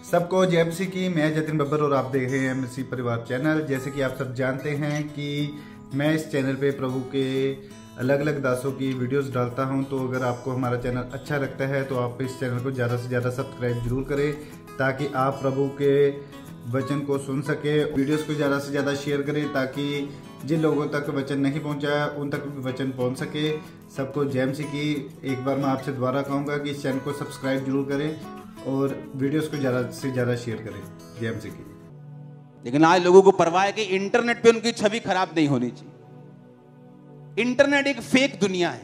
सबको जय मसीह की। मैं जतिन बब्बर और आप देख रहे हैं मसीह परिवार चैनल। जैसे कि आप सब जानते हैं कि मैं इस चैनल पे प्रभु के अलग अलग दासों की वीडियोस डालता हूं, तो अगर आपको हमारा चैनल अच्छा लगता है तो आप इस चैनल को ज़्यादा से ज़्यादा सब्सक्राइब जरूर करें, ताकि आप प्रभु के वचन को सुन सके। वीडियोस को ज़्यादा से ज़्यादा शेयर करें ताकि जिन लोगों तक वचन नहीं पहुंचा उन तक भी वचन पहुंच सके। सबको जय मसीह की। एक बार मैं आपसे दोबारा कहूँगा कि इस चैनल को सब्सक्राइब जरूर करें और वीडियोस को ज़्यादा से ज़्यादा शेयर करें। जय मसीह की। लेकिन आज लोगों को परवाह है कि इंटरनेट पे उनकी छवि खराब नहीं होनी चाहिए। इंटरनेट एक फेक दुनिया है,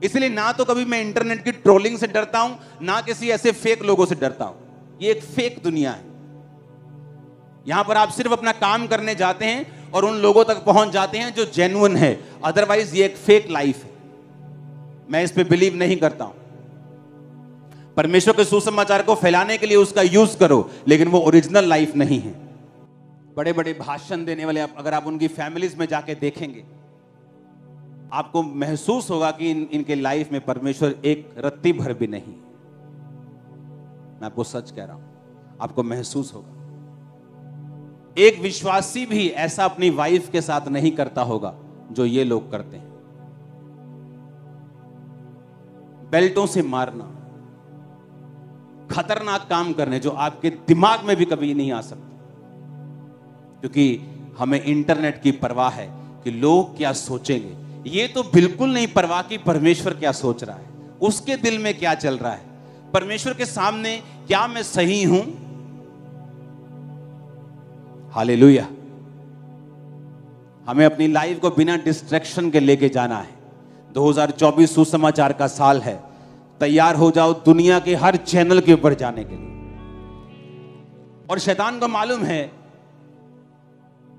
इसलिए ना तो कभी मैं इंटरनेट की ट्रोलिंग से डरता हूं, ना किसी ऐसे फेक लोगों से डरता हूं। ये एक फेक दुनिया है। यहां पर आप सिर्फ अपना काम करने जाते हैं और उन लोगों तक पहुंच जाते हैं जो जेन्युइन है, अदरवाइज ये एक फेक लाइफ है। मैं इस पे बिलीव नहीं करता हूं। परमेश्वर के सुसमाचार को फैलाने के लिए उसका यूज करो, लेकिन वो ओरिजिनल लाइफ नहीं है। बड़े बड़े भाषण देने वाले अगर आप उनकी फैमिलीज में जाके देखेंगे, आपको महसूस होगा कि इनके लाइफ में परमेश्वर एक रत्ती भर भी नहीं। मैं आपको सच कह रहा हूं, आपको महसूस होगा। एक विश्वासी भी ऐसा अपनी वाइफ के साथ नहीं करता होगा जो ये लोग करते हैं। बेल्टों से मारना, खतरनाक काम करने जो आपके दिमाग में भी कभी नहीं आ सकते, क्योंकि हमें इंटरनेट की परवाह है कि लोग क्या सोचेंगे। ये तो बिल्कुल नहीं परवाह कि परमेश्वर क्या सोच रहा है, उसके दिल में क्या चल रहा है। परमेश्वर के सामने क्या मैं सही हूं? हालेलुया। हमें अपनी लाइफ को बिना डिस्ट्रैक्शन के लेके जाना है। 2024 सुसमाचार का साल है। तैयार हो जाओ दुनिया के हर चैनल के ऊपर जाने के लिए। और शैतान को मालूम है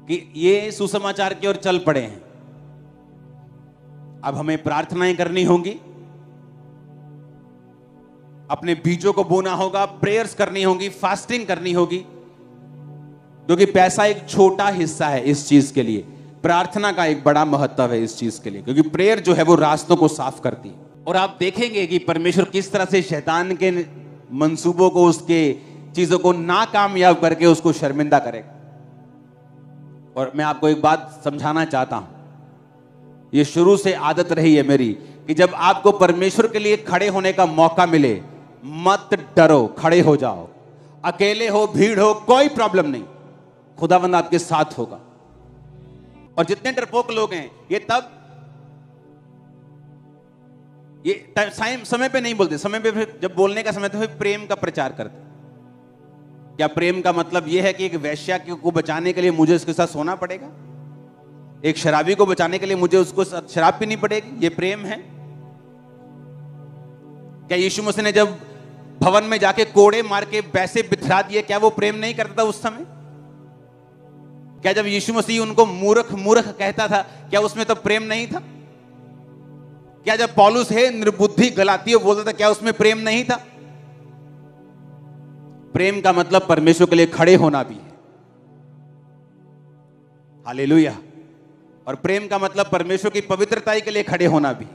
कि ये सुसमाचार की ओर चल पड़े हैं। अब हमें प्रार्थनाएं करनी होंगी, अपने बीजों को बोना होगा, प्रेयर्स करनी होगी, फास्टिंग करनी होगी, क्योंकि पैसा एक छोटा हिस्सा है इस चीज के लिए। प्रार्थना का एक बड़ा महत्व है इस चीज के लिए, क्योंकि प्रेयर जो है वो रास्तों को साफ करती है। और आप देखेंगे कि परमेश्वर किस तरह से शैतान के मंसूबों को, उसके चीजों को नाकामयाब करके उसको शर्मिंदा करेगा। और मैं आपको एक बात समझाना चाहता हूं, ये शुरू से आदत रही है मेरी कि जब आपको परमेश्वर के लिए खड़े होने का मौका मिले, मत डरो, खड़े हो जाओ। अकेले हो, भीड़ हो, कोई प्रॉब्लम नहीं, खुदावंद आपके साथ होगा। और जितने डरपोक लोग हैं ये तब समय पे नहीं बोलते, समय पे फिर जब बोलने का समय तो फिर प्रेम का प्रचार करते। क्या प्रेम का मतलब यह है कि एक वेश्या को बचाने के लिए मुझे उसके साथ सोना पड़ेगा? एक शराबी को बचाने के लिए मुझे उसको शराब पीनी पड़ेगी? ये प्रेम है? क्या यीशु मसीह ने जब भवन में जाके कोड़े मार के पैसे बिथरा दिए, क्या वो प्रेम नहीं करता था उस समय? क्या जब यीशु मसीह उनको मूर्ख मूर्ख कहता था, क्या उसमें तो प्रेम नहीं था? क्या जब पौलुस है निर्बुद्धि गलातियों बोलता था, क्या उसमें प्रेम नहीं था? प्रेम का मतलब परमेश्वर के लिए खड़े होना भी है। हालेलुया। और प्रेम का मतलब परमेश्वर की पवित्रताई के लिए खड़े होना भी।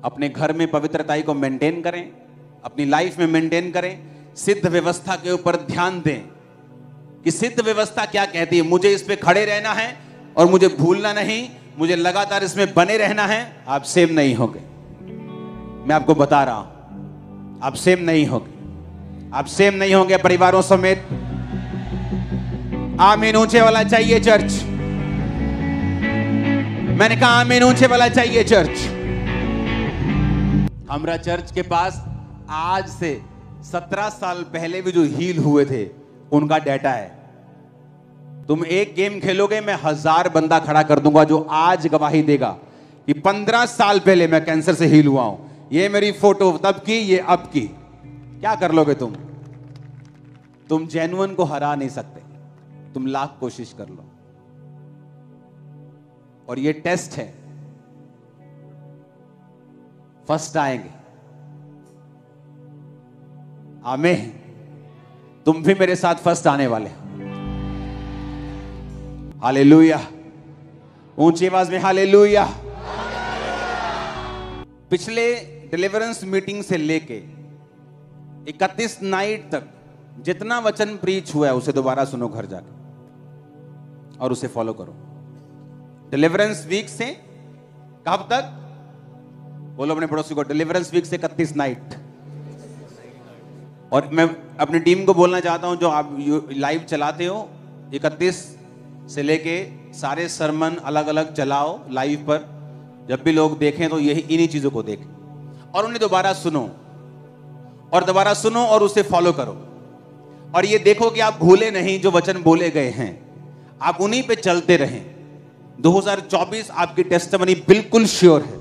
अपने घर में पवित्रताई को मेंटेन करें, अपनी लाइफ में मेंटेन करें। सिद्ध व्यवस्था के ऊपर ध्यान दें कि सिद्ध व्यवस्था क्या कहती है। मुझे इस पे खड़े रहना है और मुझे भूलना नहीं, मुझे लगातार इसमें बने रहना है। आप सेम नहीं होंगे, मैं आपको बता रहा हूं, आप सेम नहीं होंगे। आप सेम नहीं होंगे परिवारों समेत। आमीन ऊंचे वाला चाहिए चर्च। मैंने कहा आमीन ऊंचे वाला चाहिए चर्च। हमारा चर्च के पास आज से 17 साल पहले भी जो हील हुए थे उनका डाटा है। तुम एक गेम खेलोगे, मैं 1000 बंदा खड़ा कर दूंगा जो आज गवाही देगा कि 15 साल पहले मैं कैंसर से हील हुआ हूं। ये मेरी फोटो तब की, ये अब की। क्या कर लोगे तुम जेन्युइन को हरा नहीं सकते। तुम लाख कोशिश कर लो। और ये टेस्ट है, फर्स्ट आएंगे। आमीन। तुम भी मेरे साथ फर्स्ट आने वाले। हालेलुया। ऊंची आवाज में हालेलुया। पिछले डिलीवरेंस मीटिंग से लेके 31 नाइट तक जितना वचन प्रीच हुआ है उसे दोबारा सुनो घर जाके और उसे फॉलो करो। डिलीवरेंस वीक से कब तक? बोलो अपने पड़ोसी को, डिलीवरेंस वीक से 31 नाइट। और मैं अपनी टीम को बोलना चाहता हूं, जो आप लाइव चलाते हो 31 से लेके सारे सरमन अलग अलग चलाओ लाइव पर, जब भी लोग देखें तो यही इन्हीं चीजों को देखें और उन्हें दोबारा सुनो और दोबारा सुनो और उसे फॉलो करो। और ये देखो कि आप भूले नहीं जो वचन बोले गए हैं, आप उन्हीं पे चलते रहें। 2024 आपकी टेस्टिमनी बिल्कुल श्योर है,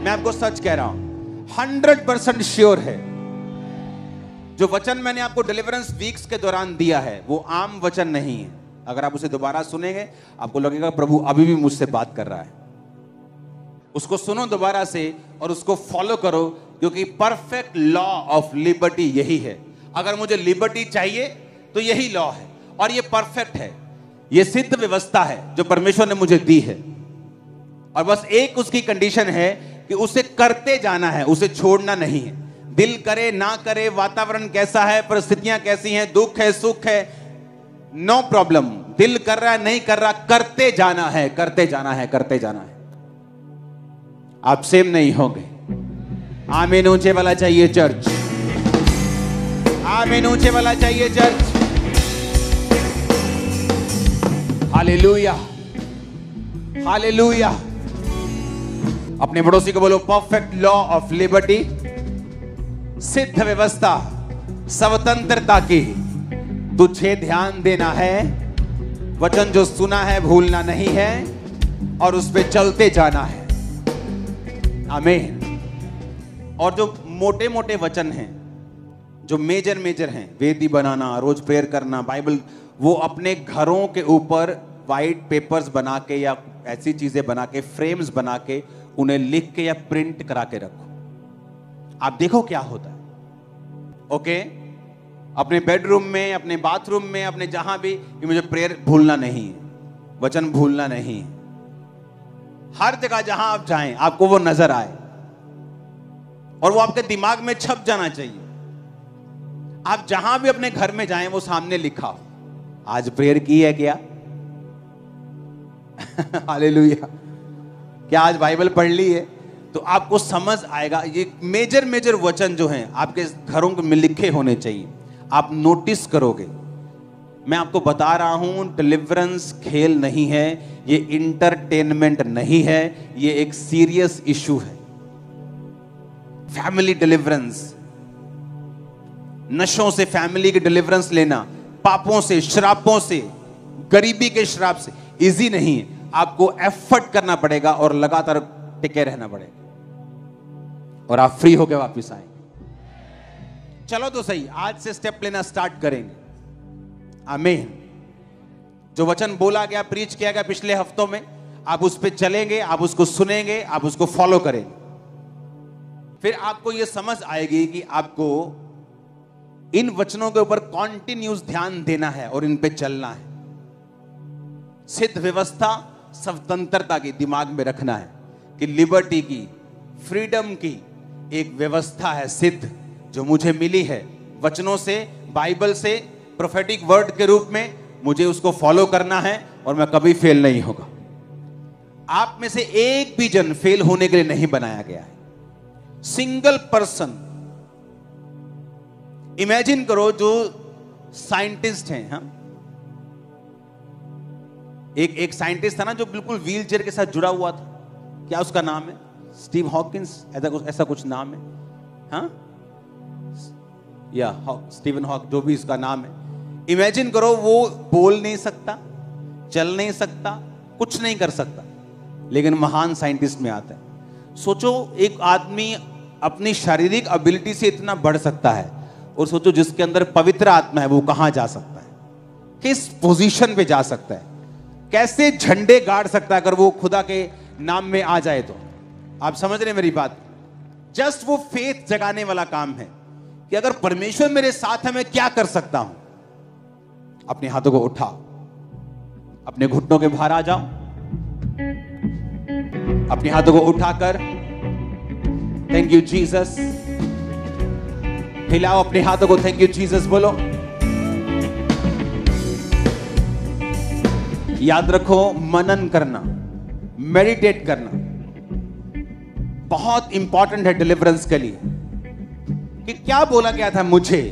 मैं आपको सच कह रहा हूं, 100% श्योर है। जो वचन मैंने आपको डिलीवरेंस वीक्स के दौरान दिया है वो आम वचन नहीं है। अगर आप उसे दोबारा सुनेंगे आपको लगेगा प्रभु अभी भी मुझसे बात कर रहा है। उसको सुनो दोबारा से और उसको फॉलो करो, क्योंकि परफेक्ट लॉ ऑफ लिबर्टी यही है। अगर मुझे लिबर्टी चाहिए तो यही लॉ है और ये परफेक्ट है, ये सिद्ध व्यवस्था है जो परमेश्वर ने मुझे दी है। और बस एक उसकी कंडीशन है कि उसे करते जाना है, उसे छोड़ना नहीं है। दिल करे ना करे, वातावरण कैसा है, परिस्थितियां कैसी हैं, दुख है सुख है, नो प्रॉब्लम। दिल कर रहा है नहीं कर रहा, करते जाना है, करते जाना है, करते जाना है। आप सेम नहीं होंगे। आमीन ऊंचे वाला चाहिए चर्च, आमीन ऊंचे वाला चाहिए चर्च। Hallelujah, hallelujah. अपने पड़ोसी को बोलो, परफेक्ट लॉ ऑफ लिबर्टी, सिद्ध व्यवस्था स्वतंत्रता की, तुझे ध्यान देना है, वचन जो सुना है भूलना नहीं है और उस पे चलते जाना है। आमीन। और जो मोटे मोटे वचन हैं, जो मेजर मेजर हैं, वेदी बनाना, रोज प्रेयर करना, बाइबल, वो अपने घरों के ऊपर वाइट पेपर्स बना के या ऐसी चीजें बना के, फ्रेम्स बना के, उन्हें लिख के या प्रिंट करा के रखो। आप देखो क्या होता है। ओके, अपने बेडरूम में, अपने बाथरूम में, अपने जहां भी, कि मुझे प्रेयर भूलना नहीं है, वचन भूलना नहीं है। हर जगह जहां आप जाएं आपको वो नजर आए और वो आपके दिमाग में छप जाना चाहिए। आप जहां भी अपने घर में जाएं वो सामने लिखा हो, आज प्रेयर की है क्या? हालेलुया। क्या आज बाइबल पढ़ ली है? तो आपको समझ आएगा। ये मेजर मेजर वचन जो हैं आपके घरों में लिखे होने चाहिए, आप नोटिस करोगे। मैं आपको बता रहा हूं, डिलीवरेंस खेल नहीं है, ये इंटरटेनमेंट नहीं है, ये एक सीरियस इशू है। फैमिली डिलीवरेंस, नशों से फैमिली की डिलीवरेंस लेना, पापों से, श्रापों से, गरीबी के श्राप से इजी नहीं है। आपको एफर्ट करना पड़ेगा और लगातार टिके रहना पड़ेगा और आप फ्री होकर वापस आएंगे। चलो तो सही, आज से स्टेप लेना स्टार्ट करेंगे। आमीन। जो वचन बोला गया, प्रीच किया गया पिछले हफ्तों में, आप उस पर चलेंगे, आप उसको सुनेंगे, आप उसको फॉलो करेंगे। फिर आपको यह समझ आएगी कि आपको इन वचनों के ऊपर कॉन्टिन्यूस ध्यान देना है और इन पे चलना है। सिद्ध व्यवस्था स्वतंत्रता की दिमाग में रखना है कि लिबर्टी की, फ्रीडम की एक व्यवस्था है सिद्ध, जो मुझे मिली है वचनों से, बाइबल से, प्रोफेटिक वर्ड के रूप में। मुझे उसको फॉलो करना है और मैं कभी फेल नहीं होगा। आप में से एक भी जन फेल होने के लिए नहीं बनाया गया है। Single person. इमेजिन करो, जो साइंटिस्ट हैं, हम एक साइंटिस्ट था ना जो बिल्कुल व्हील चेयर के साथ जुड़ा हुआ था, क्या उसका नाम है? स्टीव हॉकिंस, ऐसा कुछ नाम है, हाँ, या स्टीवन हॉक, जो भी इसका नाम है। इमेजिन करो, वो बोल नहीं सकता, चल नहीं सकता, कुछ नहीं कर सकता, लेकिन महान साइंटिस्ट में आता है। सोचो, एक आदमी अपनी शारीरिक एबिलिटी से इतना बढ़ सकता है, और सोचो जिसके अंदर पवित्र आत्मा है वो कहां जा सकता है, किस पोजीशन पे जा सकता है, कैसे झंडे गाड़ सकता है अगर वो खुदा के नाम में आ जाए। तो आप समझ रहे हैं मेरी बात? जस्ट वो फेथ जगाने वाला काम है कि अगर परमेश्वर मेरे साथ है मैं क्या कर सकता हूं। अपने हाथों को उठाओ, अपने घुटनों के बाहर आ जाओ, अपने हाथों को उठाकर थैंक यू जीसस, हिलाओ अपने हाथों को, थैंक यू जीसस बोलो। याद रखो, मनन करना, मेडिटेट करना बहुत इंपॉर्टेंट है डिलीवरेंस के लिए। कि क्या बोला गया था मुझे,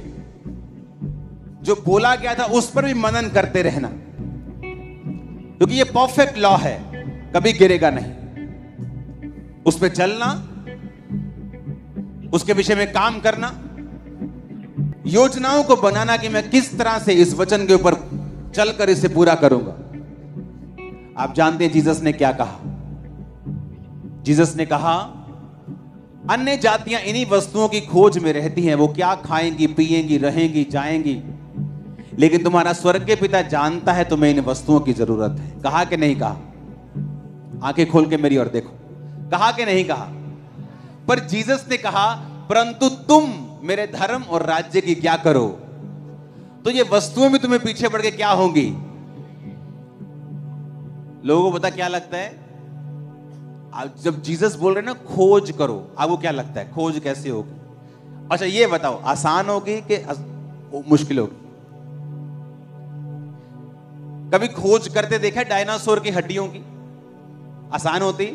जो बोला गया था उस पर भी मनन करते रहना, क्योंकि ये परफेक्ट लॉ है, कभी गिरेगा नहीं। उस पर चलना, उसके विषय में काम करना, योजनाओं को बनाना कि मैं किस तरह से इस वचन के ऊपर चलकर इसे पूरा करूंगा। आप जानते हैं जीसस ने क्या कहा? जीसस ने कहा, अन्य जातियां इन्हीं वस्तुओं की खोज में रहती हैं, वो क्या खाएंगी, पिएंगी, रहेंगी, जाएंगी, लेकिन तुम्हारा स्वर्ग के पिता जानता है तुम्हें इन वस्तुओं की जरूरत है। कहा कि नहीं कहा? आंखें खोल के मेरी ओर देखो, कहा कि नहीं कहा? पर जीसस ने कहा, परंतु तुम मेरे धर्म और राज्य की क्या करो। तो ये वस्तुएं भी तुम्हें पीछे पड़ के क्या होंगी? लोगों को पता क्या लगता है? जब जीसस बोल रहे ना खोज करो, आपको क्या लगता है खोज कैसे होगी? अच्छा ये बताओ, आसान होगी कि मुश्किल होगी? कभी खोज करते देखा डायनासोर की हड्डियों की? आसान होती?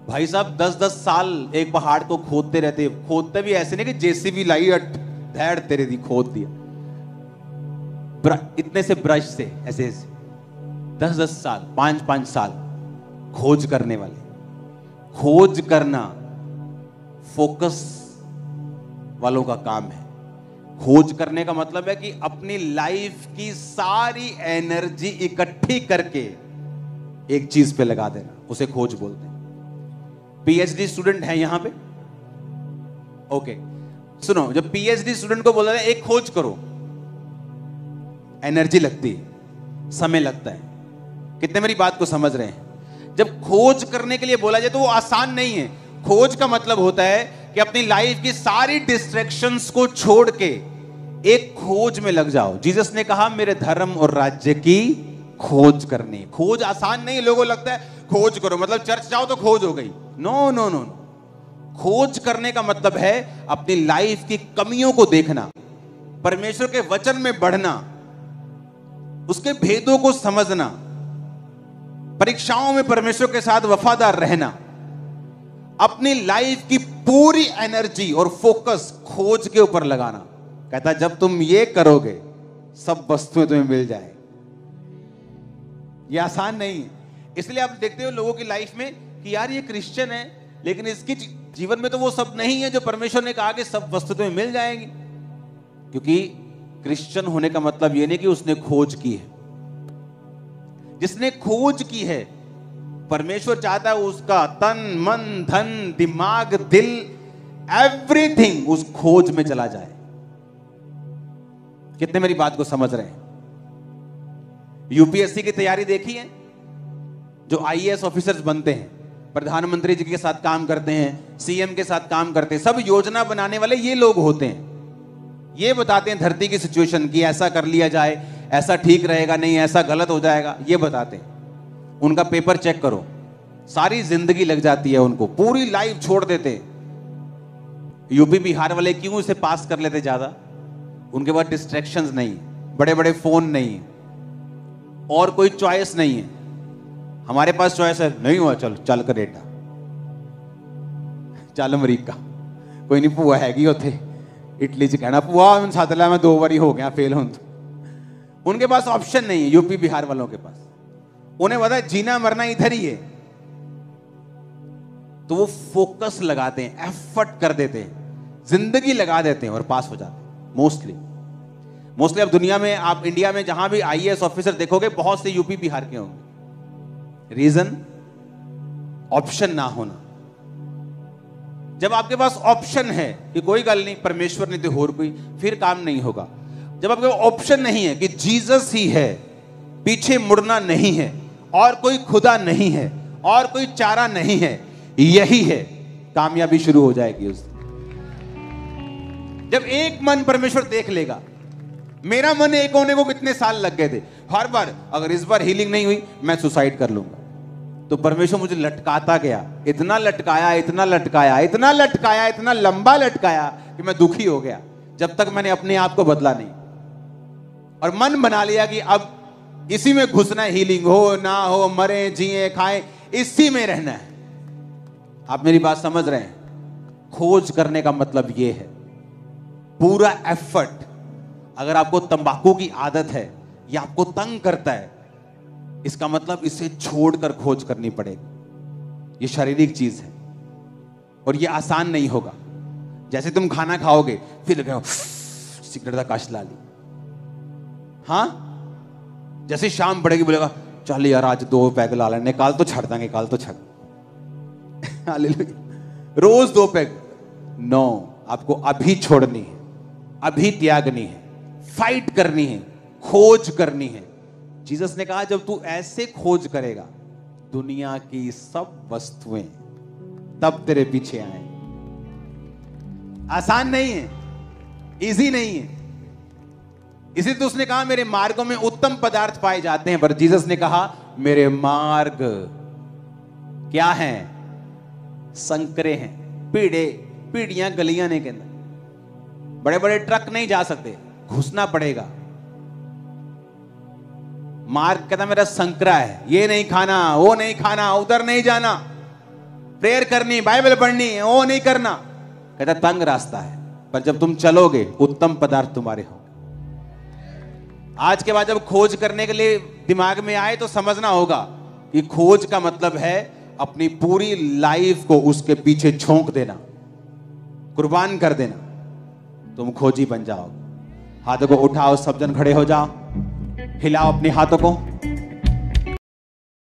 भाई साहब 10-10 साल एक पहाड़ को खोदते रहते, खोदते भी ऐसे नहीं कि जेसीबी लाई धैड़ तेरे दी खोद दिया, इतने से ब्रश से ऐसे 10-10 साल, 5-5 साल खोज करने वाले। खोज करना फोकस वालों का काम है। खोज करने का मतलब है कि अपनी लाइफ की सारी एनर्जी इकट्ठी करके एक चीज पे लगा देना, उसे खोज बोलते हैं। पीएचडी स्टूडेंट है यहां पे? ओके, सुनो, जब पीएचडी स्टूडेंट को बोला जाए एक खोज करो, एनर्जी लगती है, समय लगता है। कितने मेरी बात को समझ रहे हैं? जब खोज करने के लिए बोला जाए तो वो आसान नहीं है। खोज का मतलब होता है कि अपनी लाइफ की सारी डिस्ट्रैक्शंस को छोड़ के एक खोज में लग जाओ। जीसस ने कहा मेरे धर्म और राज्य की खोज करनी। खोज आसान नहीं है। लोगों को लगता है खोज करो मतलब चर्च जाओ तो खोज हो गई। नो नो नो, खोज करने का मतलब है अपनी लाइफ की कमियों को देखना, परमेश्वर के वचन में बढ़ना, उसके भेदों को समझना, परीक्षाओं में परमेश्वर के साथ वफादार रहना, अपनी लाइफ की पूरी एनर्जी और फोकस खोज के ऊपर लगाना। कहता है जब तुम ये करोगे सब वस्तुएं तुम्हें मिल जाए। ये आसान नहीं है। इसलिए आप देखते हो लोगों की लाइफ में कि यार ये क्रिश्चियन है लेकिन इसके जीवन में तो वो सब नहीं है जो परमेश्वर ने कहा कि सब वस्तु तुम्हें मिल जाएगी। क्योंकि क्रिश्चियन होने का मतलब ये नहीं कि उसने खोज की है। जिसने खोज की है परमेश्वर चाहता है उसका तन मन धन दिमाग दिल एवरीथिंग उस खोज में चला जाए। कितने मेरी बात को समझ रहे हैं? यूपीएससी की तैयारी देखी है? जो आईएएस ऑफिसर्स बनते हैं, प्रधानमंत्री जी के साथ काम करते हैं, सीएम के साथ काम करते हैं, सब योजना बनाने वाले ये लोग होते हैं। ये बताते हैं धरती की सिचुएशन की, ऐसा कर लिया जाए, ऐसा ठीक रहेगा, नहीं ऐसा गलत हो जाएगा, ये बताते हैं। उनका पेपर चेक करो, सारी जिंदगी लग जाती है उनको, पूरी लाइफ छोड़ देते हैं। यूपी बिहार वाले क्यों इसे पास कर लेते ज्यादा? उनके पास डिस्ट्रैक्शंस नहीं, बड़े बड़े फोन नहीं, और कोई चॉइस नहीं है। हमारे पास चॉइस है, नहीं हुआ चल चल कनेडा, चल अमरीका, कोई नहीं भूआ हैगी उथे इटली च कहना भूआ साथ लै मैं 2 बारी हो गया फेल हों। उनके पास ऑप्शन नहीं है। यूपी बिहार वालों के पास, उन्हें पता है जीना मरना इधर ही है, तो वो फोकस लगाते हैं, एफर्ट कर देते हैं, जिंदगी लगा देते हैं और पास हो जाते हैं। मोस्टली अब दुनिया में, आप इंडिया में जहां भी आईएएस ऑफिसर देखोगे बहुत से यूपी बिहार के होंगे। रीजन ऑप्शन ना होना। जब आपके पास ऑप्शन है कि कोई गल नहीं परमेश्वर नहीं तो होर कोई, फिर काम नहीं होगा। जब आपके पास ऑप्शन नहीं है कि जीसस ही है, पीछे मुड़ना नहीं है, और कोई खुदा नहीं है, और कोई चारा नहीं है, यही है, कामयाबी शुरू हो जाएगी उस। जब एक मन परमेश्वर देख लेगा, मेरा मन एक होने को कितने साल लग गए थे, हर बार अगर इस बार हीलिंग नहीं हुई मैं सुसाइड कर लूंगा, तो परमेश्वर मुझे लटकाता गया, इतना लटकाया, इतना लटकाया, इतना लटकाया, इतना लंबा लटकाया कि मैं दुखी हो गया, जब तक मैंने अपने आप को बदला नहीं और मन बना लिया कि अब इसी में घुसना है, हीलिंग हो ना हो, मरे जिए खाएं, इसी में रहना है। आप मेरी बात समझ रहे हैं? खोज करने का मतलब यह है, पूरा एफर्ट। अगर आपको तंबाकू की आदत है या आपको तंग करता है, इसका मतलब इसे छोड़कर खोज करनी पड़ेगी। ये शारीरिक चीज है और ये आसान नहीं होगा। जैसे तुम खाना खाओगे फिर लगे सिगरेट का काश ला ली, हाँ, जैसे शाम पड़ेगी बोलेगा चल यार आज 2 पैग ला लेने, काल तो छड़ देंगे, काल तो छड़ रोज 2 पैग। नो, आपको अभी छोड़नी है, अभी त्यागनी है, फाइट करनी है, खोज करनी है। जीसस ने कहा जब तू ऐसे खोज करेगा दुनिया की सब वस्तुएं तब तेरे पीछे आए। आसान नहीं है, इजी नहीं है। इसी तो उसने कहा मेरे मार्गों में उत्तम पदार्थ पाए जाते हैं, पर जीसस ने कहा मेरे मार्ग क्या हैं? संकरे हैं, पीढ़ियां गलियां नहीं के अंदर। बड़े बड़े ट्रक नहीं जा सकते, घुसना पड़ेगा। मार्ग कहता मेरा संकरा है, ये नहीं खाना, वो नहीं खाना, उधर नहीं जाना, प्रेयर करनी, बाइबल पढ़नी, वो नहीं करना। कहता तंग रास्ता है, पर जब तुम चलोगे उत्तम पदार्थ तुम्हारे होंगे। आज के बाद जब खोज करने के लिए दिमाग में आए तो समझना होगा कि खोज का मतलब है अपनी पूरी लाइफ को उसके पीछे झोंक देना, कुर्बान कर देना, तुम खोजी बन जाओगे। हाथों को उठाओ, सब जन खड़े हो जाओ, हिलाओ अपने हाथों को।